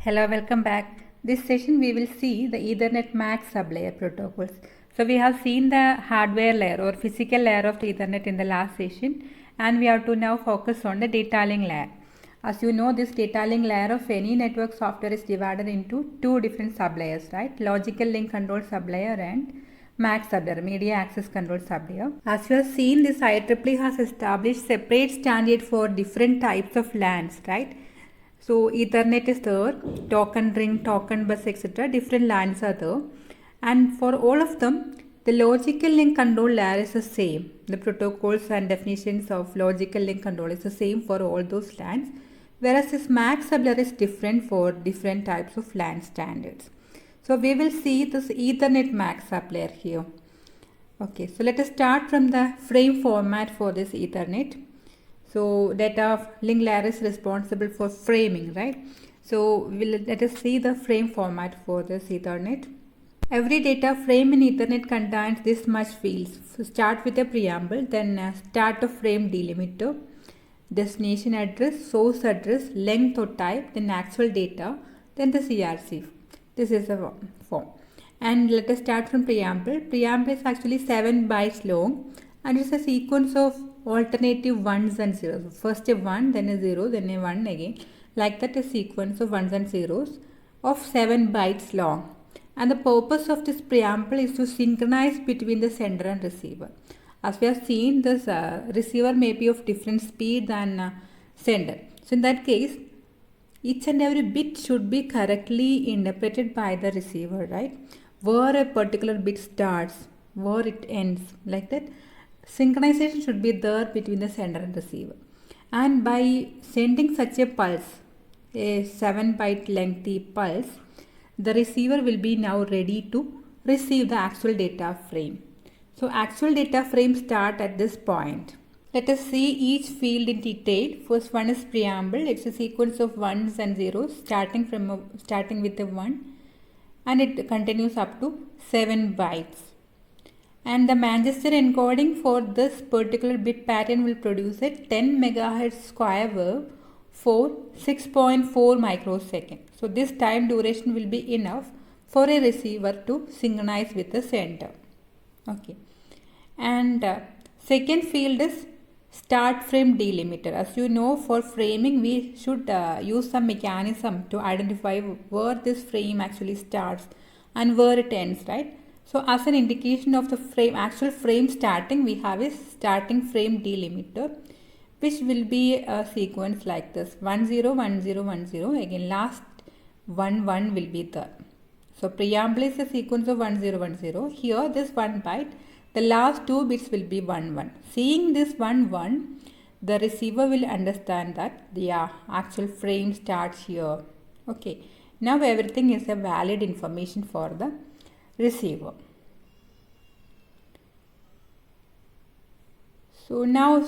Hello, welcome back. This session we will see the Ethernet MAC sublayer protocols. So we have seen the hardware layer or physical layer of the Ethernet in the last session, and we have to now focus on the data link layer. As you know, this data link layer of any network software is divided into two different sublayers, right? Logical link control sublayer and MAC sublayer, media access control sublayer. As you have seen, this IEEE has established separate standard for different types of LANs, right? So Ethernet is there, token ring, token bus, etc. Different LANs are there, and for all of them, the logical link control layer is the same. The protocols and definitions of logical link control is the same for all those LANs, whereas this MAC sublayer is different for different types of LAN standards. So we will see this Ethernet MAC sublayer here. Okay, so let us start from the frame format for this Ethernet. So data link layer is responsible for framing, right? So let us see the frame format for this Ethernet. Every data frame in Ethernet contains this much fields. So start with a preamble, then start of frame delimiter, destination address, source address, length or type, then actual data, then the CRC. This is the form. And let us start from preamble. Preamble is actually 7 bytes long, and it's a sequence of alternative ones and zeros. First a 1, then a 0, then a 1 again. Like that, a sequence of ones and zeros of 7 bytes long. And the purpose of this preamble is to synchronize between the sender and receiver. As we have seen, this receiver may be of different speed than sender. So in that case, each and every bit should be correctly interpreted by the receiver, right? Where a particular bit starts, where it ends, like that. Synchronization should be there between the sender and receiver. And by sending such a pulse, a 7 byte lengthy pulse, the receiver will be now ready to receive the actual data frame. So actual data frame start at this point. Let us see each field in detail. First one is preamble. It's a sequence of ones and zeros starting with a 1, and it continues up to 7 bytes. And the Manchester encoding for this particular bit pattern will produce a 10 MHz square wave for 6.4 microseconds. So this time duration will be enough for a receiver to synchronize with the sender. Okay. And second field is start frame delimiter. As you know, for framing we should use some mechanism to identify where this frame actually starts and where it ends, right? So as an indication of the actual frame starting, we have a starting frame delimiter, which will be a sequence like this: 1 0 1 0 1 0. Again, last 1 1 will be there. So preamble is a sequence of 1 0 1 0. Here, this 1 byte, the last 2 bits will be 1 1. Seeing this 1 1, the receiver will understand that the actual frame starts here. Okay. Now everything is a valid information for the receiver. So now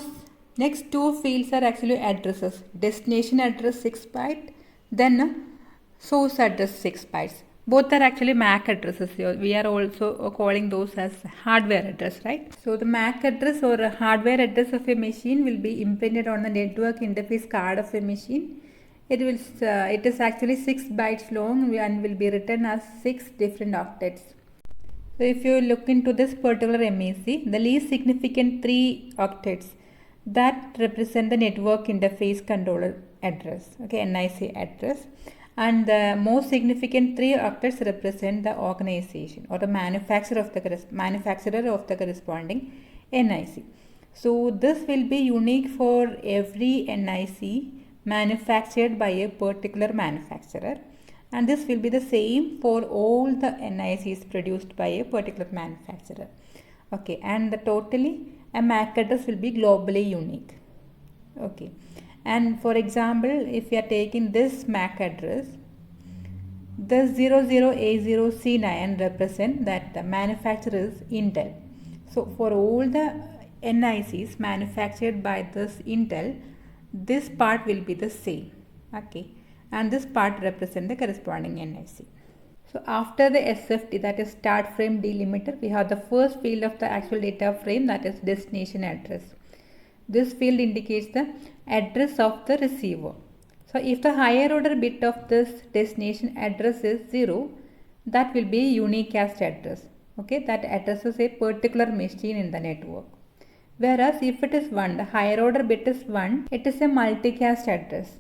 next two fields are actually addresses. Destination address 6 byte, then source address 6 bytes. Both are actually MAC addresses here. We are also calling those as hardware address, right? So the MAC address or hardware address of a machine will be imprinted on the network interface card of a machine. It is actually 6 bytes long and will be written as 6 different octets. So if you look into this particular MAC, the least significant 3 octets that represent the network interface controller address, okay, NIC address, and the most significant 3 octets represent the organization or the manufacturer of the corresponding NIC. So this will be unique for every NIC manufactured by a particular manufacturer, and this will be the same for all the NICs produced by a particular manufacturer. Okay, and totally a MAC address will be globally unique. Okay, and for example, if we are taking this MAC address, the 00A0C9 represent that the manufacturer is Intel. So for all the NICs manufactured by this Intel, this part will be the same. Okay, and this part represent the corresponding NIC. So after the SFD, that is start frame delimiter, we have the first field of the actual data frame, that is destination address. This field indicates the address of the receiver. So if the higher order bit of this destination address is 0, that will be a unicast address. Okay, that addresses a particular machine in the network. Whereas if it is 1, the higher order bit is 1, it is a multicast address.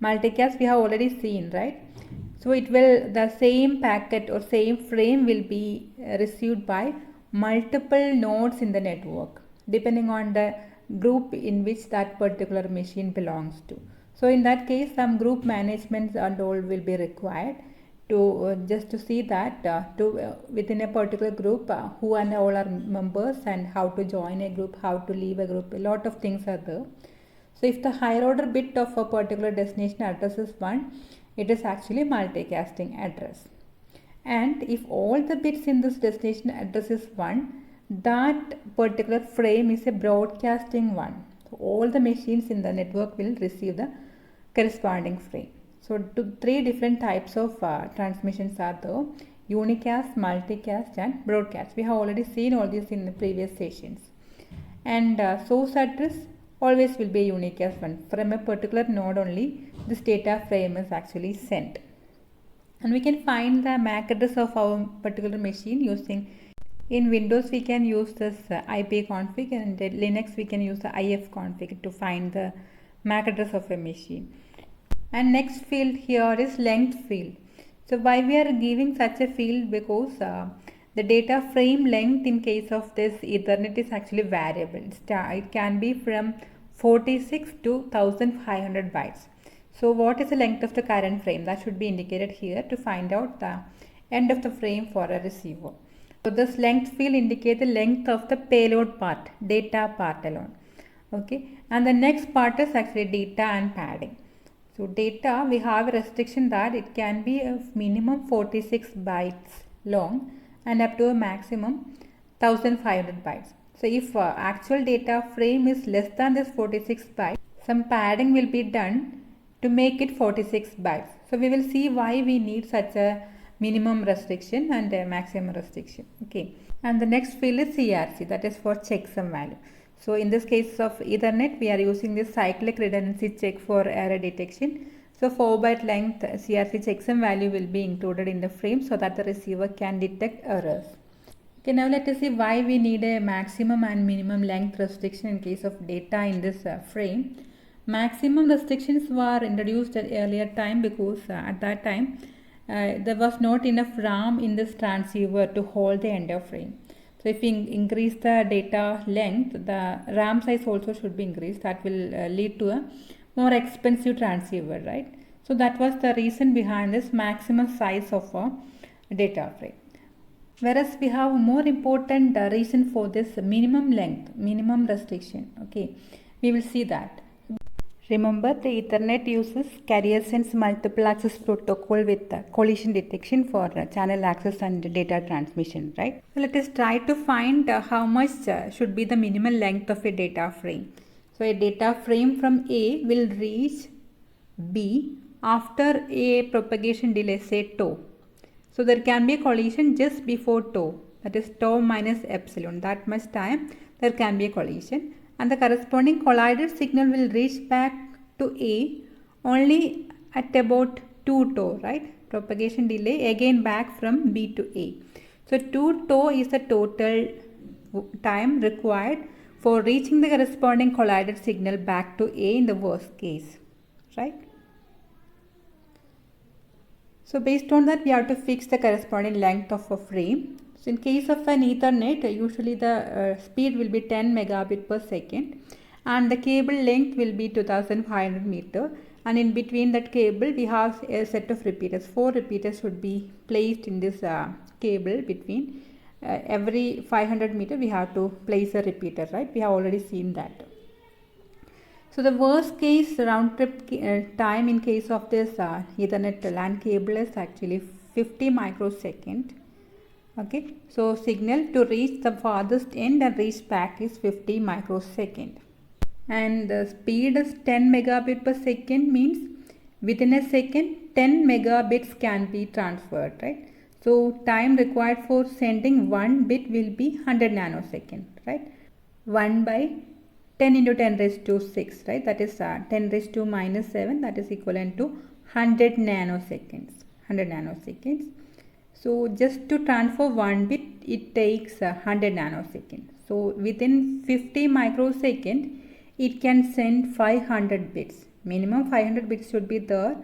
Multicast we have already seen, right? So it will, the same packet or same frame will be received by multiple nodes in the network depending on the group in which that particular machine belongs to. So in that case, some group management and all will be required to just to see that within a particular group who and all are members and how to join a group, how to leave a group. A lot of things are there. So if the higher order bit of a particular destination address is 1, it is actually multicasting address. And if all the bits in this destination address is 1, that particular frame is a broadcasting one. So all the machines in the network will receive the corresponding frame. So 3 different types of transmissions are there: unicast, multicast and broadcast. We have already seen all this in the previous sessions. And source address always will be a unicast one. From a particular node only this data frame is actually sent. And we can find the MAC address of our particular machine using, in Windows we can use this ipconfig, and in Linux we can use the ifconfig to find the MAC address of a machine. And next field here is length field. So why we are giving such a field? Because the data frame length in case of this Ethernet is actually variable. It can be from 46 to 1500 bytes. So what is the length of the current frame? That should be indicated here to find out the end of the frame for a receiver. So this length field indicates the length of the payload part, data part alone. Okay, and the next part is actually data and padding. So data, we have a restriction that it can be a minimum 46 bytes long and up to a maximum 1500 bytes. So if actual data frame is less than this 46 bytes, some padding will be done to make it 46 bytes. So we will see why we need such a minimum restriction and a maximum restriction. Okay, and the next field is CRC, that is for checksum value. So in this case of Ethernet, we are using this cyclic redundancy check for error detection. So 4 byte length CRC checksum value will be included in the frame so that the receiver can detect errors. Okay, now let us see why we need a maximum and minimum length restriction in case of data in this frame. Maximum restrictions were introduced at earlier time because at that time there was not enough RAM in this transceiver to hold the entire frame. So if we increase the data length, the RAM size also should be increased. That will lead to a more expensive transceiver, right? So that was the reason behind this maximum size of a data frame. Whereas we have more important reason for this minimum length, minimum restriction. Okay, we will see that. Remember, the Ethernet uses carrier sense multiple access protocol with collision detection for channel access and data transmission, right? So let us try to find how much should be the minimum length of a data frame. So a data frame from A will reach B after a propagation delay, say tau. So there can be a collision just before tau, that is tau minus epsilon. That much time there can be a collision. And the corresponding collided signal will reach back to A only at about 2 tau, right? Propagation delay again back from B to A. So 2 tau is the total time required for reaching the corresponding collided signal back to A in the worst case, right? So based on that, we have to fix the corresponding length of a frame. So in case of an Ethernet, usually the speed will be 10 megabit per second and the cable length will be 2500 meter, and in between that cable we have a set of repeaters. 4 repeaters should be placed in this cable. Between every 500 meter we have to place a repeater, right? We have already seen that. So the worst case round trip time in case of this Ethernet LAN cable is actually 50 microsecond. Okay, so signal to reach the farthest end and reach back is 50 microsecond. And the speed is 10 megabit per second, means within a second 10 megabits can be transferred, right? So time required for sending one bit will be 100 nanosecond, right? 1 by 10 into 10 raised to 6, right? That is 10 raised to minus 7, that is equivalent to 100 nanoseconds. 100 nanoseconds. So just to transfer 1 bit, it takes 100 nanoseconds. So within 50 microseconds, it can send 500 bits. Minimum 500 bits should be there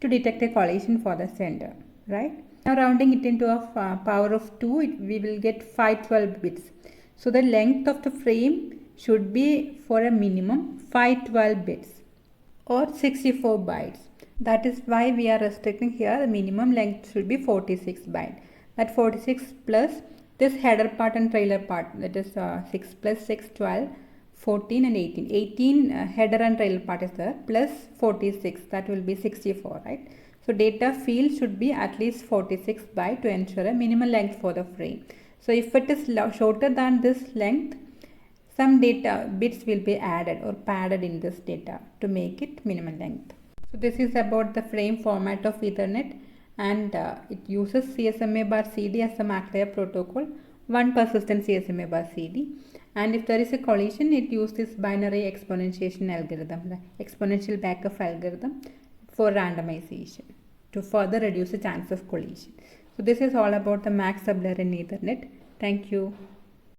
to detect a collision for the sender, right? Now rounding it into a power of 2, we will get 512 bits. So the length of the frame should be for a minimum 512 bits or 64 bytes. That is why we are restricting here. The minimum length should be 46 bytes. That 46 plus this header part and trailer part, that is 6 plus 6, 12, 14 and 18. 18 header and trailer part is there plus 46, that will be 64, right? So data field should be at least 46 bytes to ensure a minimal length for the frame. So if it is shorter than this length, some data bits will be added or padded in this data to make it minimum length. So this is about the frame format of Ethernet, and it uses CSMA bar CD as the MAC layer protocol, one persistent CSMA bar CD, and if there is a collision, it uses this binary exponentiation algorithm, the exponential backup algorithm for randomization to further reduce the chance of collision. So this is all about the MAC sublayer in Ethernet. Thank you.